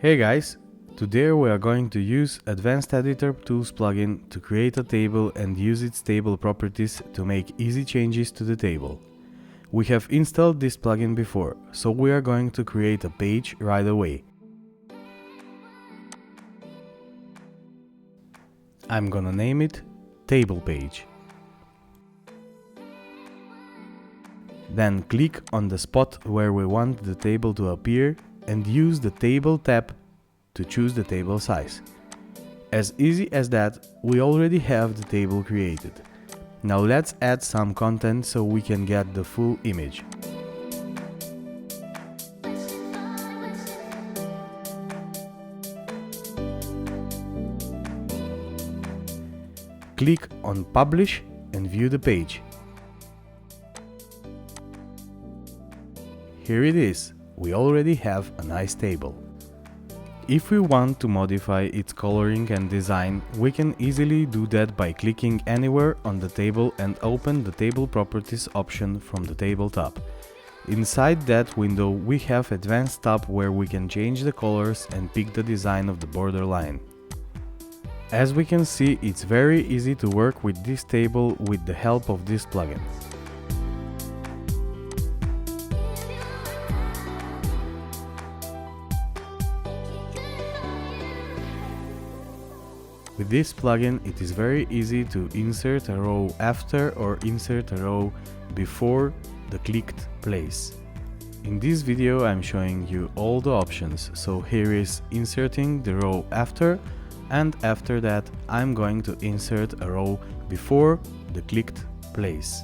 Hey guys, today we are going to use Advanced Editor Tools plugin to create a table and use its table properties to make easy changes to the table. We have installed this plugin before, so we are going to create a page right away. I'm gonna name it Table Page. Then click on the spot where we want the table to appear and use the Table tab to choose the table size. As easy as that, we already have the table created. Now let's add some content so we can get the full image. Click on Publish and view the page. Here it is. We already have a nice table. If we want to modify its coloring and design, we can easily do that by clicking anywhere on the table and open the Table Properties option from the Table tab. Inside that window we have Advanced tab where we can change the colors and pick the design of the borderline. As we can see, it's very easy to work with this table with the help of this plugin. With this plugin, it is very easy to insert a row after or insert a row before the clicked place. In this video I'm showing you all the options, so here is inserting the row after, and after that I'm going to insert a row before the clicked place.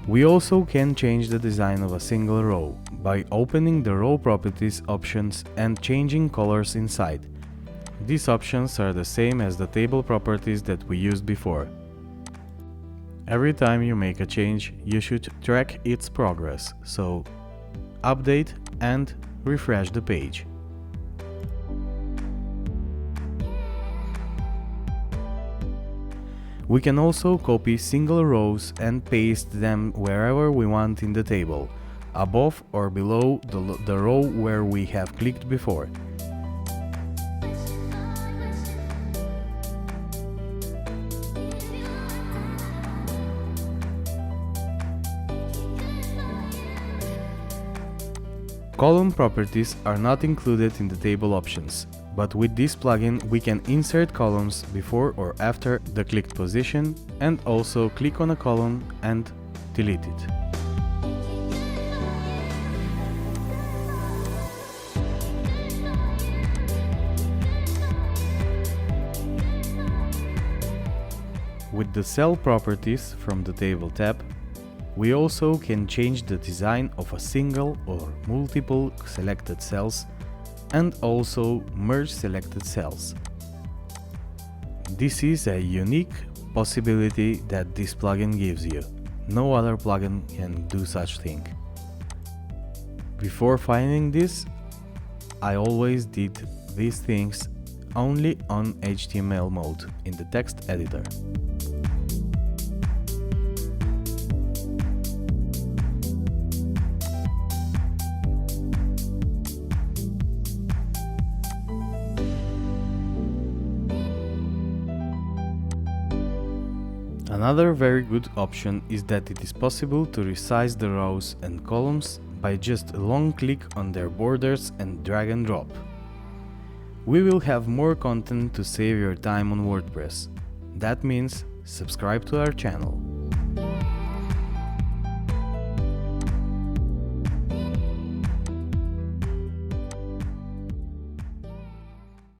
We also can change the design of a single row by opening the row properties options and changing colors inside. These options are the same as the table properties that we used before. Every time you make a change, you should track its progress, so update and refresh the page. We can also copy single rows and paste them wherever we want in the table, above or below the row where we have clicked before. Column properties are not included in the table options, but with this plugin we can insert columns before or after the clicked position and also click on a column and delete it. With the cell properties from the Table tab, we also can change the design of a single or multiple selected cells and also merge selected cells. This is a unique possibility that this plugin gives you. No other plugin can do such thing. Before finding this, I always did these things only on HTML mode in the text editor. Another very good option is that it is possible to resize the rows and columns by just a long click on their borders and drag and drop. We will have more content to save your time on WordPress. That means subscribe to our channel.